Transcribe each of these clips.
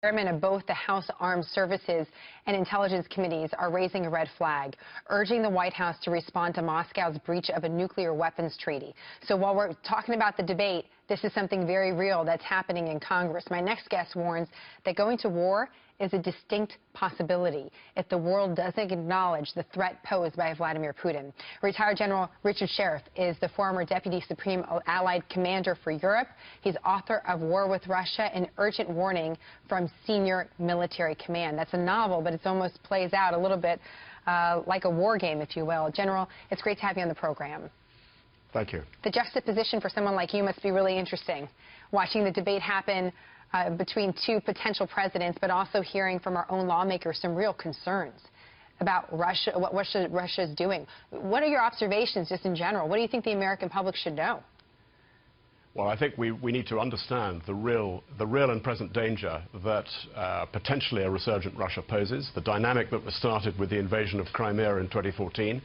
Chairmen of both the House Armed Services and Intelligence Committees are raising a red flag, urging the White House to respond to Moscow's breach of a nuclear weapons treaty. So while we're talking about the debate, this is something very real that's happening in Congress. My next guest warns that going to war is a distinct possibility if the world doesn't acknowledge the threat posed by Vladimir Putin. Retired General Richard Sheriff is the former Deputy Supreme Allied Commander for Europe. He's author of War with Russia, an urgent warning from senior military command. That's a novel, but it almost plays out a little bit like a war game, if you will. General, it's great to have you on the program. Thank you. The juxtaposition for someone like you must be really interesting, watching the debate happen between two potential presidents, but also hearing from our own lawmakers some real concerns about Russia, what Russia is doing. What are your observations just in general? What do you think the American public should know? Well, I think we need to understand the real and present danger that potentially a resurgent Russia poses, the dynamic that was started with the invasion of Crimea in 2014,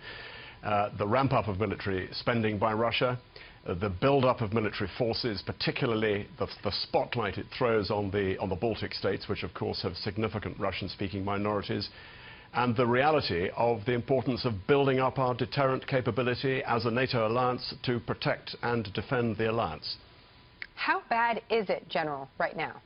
the ramp-up of military spending by Russia, the build-up of military forces, particularly the spotlight it throws on the Baltic states, which of course have significant Russian-speaking minorities, and the reality of the importance of building up our deterrent capability as a NATO alliance to protect and defend the alliance. How bad is it, General, right now?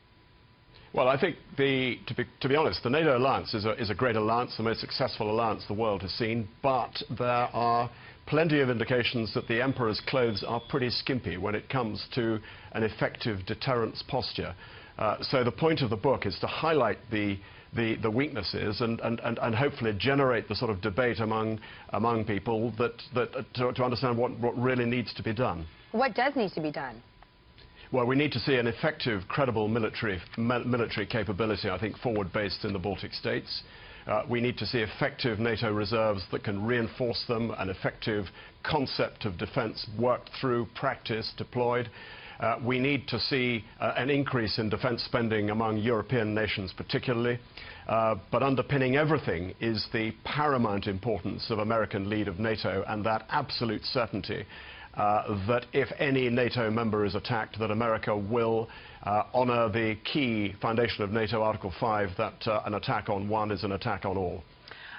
Well, I think, to be honest, the NATO alliance is a great alliance, the most successful alliance the world has seen, but there are plenty of indications that the emperor's clothes are pretty skimpy when it comes to an effective deterrence posture. So the point of the book is to highlight the weaknesses and hopefully generate the sort of debate among people to understand what really needs to be done. What does need to be done? Well, we need to see an effective, credible military capability, I think, forward-based in the Baltic states. We need to see effective NATO reserves that can reinforce them, an effective concept of defense worked through, practiced, deployed. We need to see an increase in defense spending among European nations particularly. But underpinning everything is the paramount importance of American lead of NATO and that absolute certainty that if any NATO member is attacked, that America will honor the key foundation of NATO, Article 5, that an attack on one is an attack on all.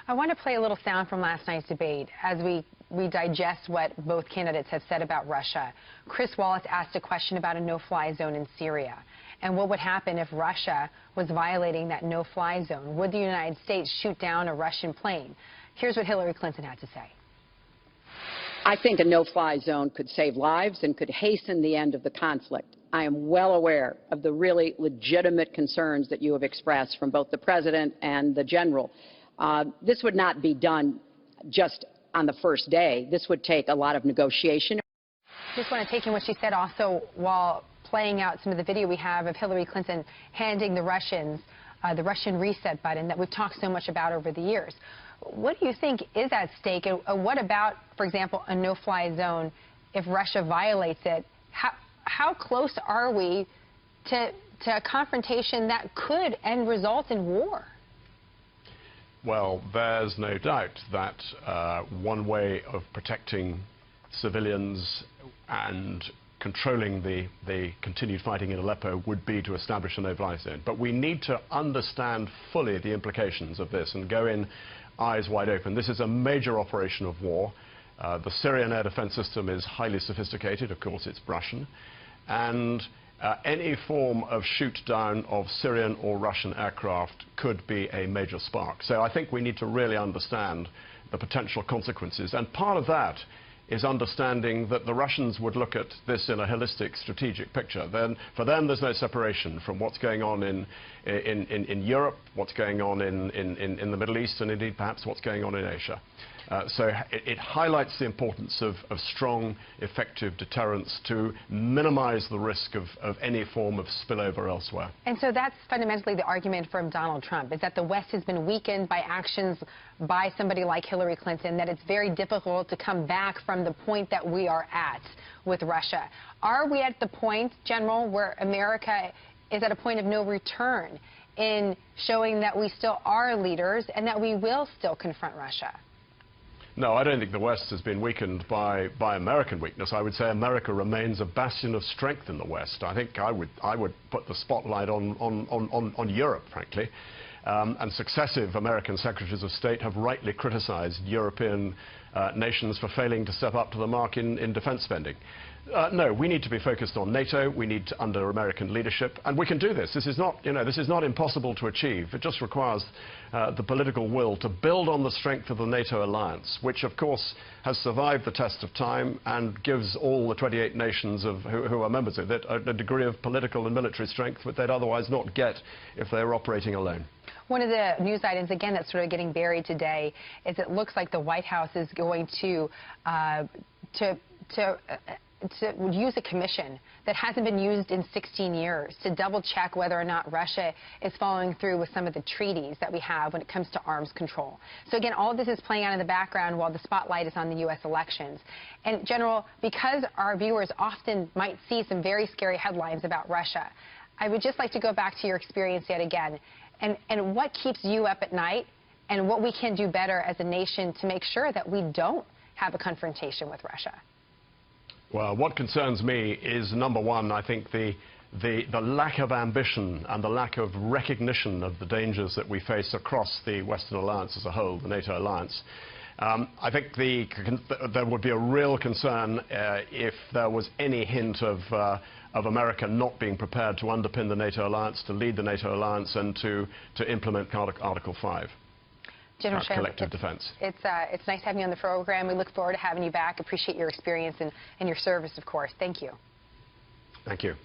I want to play a little sound from last night's debate as we digest what both candidates have said about Russia. Chris Wallace asked a question about a no-fly zone in Syria and what would happen if Russia was violating that no-fly zone. Would the United States shoot down a Russian plane? Here's what Hillary Clinton had to say. I think a no-fly zone could save lives and could hasten the end of the conflict. I am well aware of the really legitimate concerns that you have expressed from both the President and the General. This would not be done just on the first day. This would take a lot of negotiation. Just want to take in what she said also while playing out some of the video we have of Hillary Clinton handing the Russians the Russian reset button that we've talked so much about over the years. What do you think is at stake? And what about, for example, a no-fly zone if Russia violates it? How close are we to a confrontation that could end result in war? Well, there's no doubt that one way of protecting civilians and controlling the continued fighting in Aleppo would be to establish a no-fly zone. But we need to understand fully the implications of this and go in eyes wide open. This is a major operation of war. The Syrian air defense system is highly sophisticated. Of course, it's Russian. And any form of shoot-down of Syrian or Russian aircraft could be a major spark. So I think we need to really understand the potential consequences. And part of that is understanding that the Russians would look at this in a holistic strategic picture. Then, for them, there's no separation from what's going on in Europe, what's going on in the Middle East, and indeed perhaps what's going on in Asia. So it highlights the importance of strong, effective deterrence to minimize the risk of any form of spillover elsewhere. And so that's fundamentally the argument from Donald Trump, is that the West has been weakened by actions by somebody like Hillary Clinton, that it's very difficult to come back from the point that we are at with Russia. Are we at the point, General, where America is at a point of no return in showing that we still are leaders and that we will still confront Russia? No, I don't think the West has been weakened by American weakness. I would say America remains a bastion of strength in the West. I think I would put the spotlight on Europe, frankly. And successive American secretaries of state have rightly criticized European nations for failing to step up to the mark in defense spending. No, we need to be focused on NATO. We need to, under American leadership, and we can do this. This is not, this is not impossible to achieve. It just requires the political will to build on the strength of the NATO alliance, which, of course, has survived the test of time and gives all the 28 nations who are members of it a degree of political and military strength that they'd otherwise not get if they were operating alone. One of the news items, again, that's sort of getting buried today is it looks like the White House is going to use a commission that hasn't been used in 16 years to double-check whether or not Russia is following through with some of the treaties that we have when it comes to arms control. So again, all of this is playing out in the background while the spotlight is on the U.S. elections. And General, because our viewers often might see some very scary headlines about Russia, I would just like to go back to your experience yet again and what keeps you up at night and what we can do better as a nation to make sure that we don't have a confrontation with Russia. Well, what concerns me is, number one, I think the lack of ambition and the lack of recognition of the dangers that we face across the Western alliance as a whole, the NATO alliance. I think there would be a real concern if there was any hint of America not being prepared to underpin the NATO alliance, to lead the NATO alliance, and to implement Article 5. General Collective defense. It's nice having you on the program. We look forward to having you back. Appreciate your experience and your service, of course. Thank you. Thank you.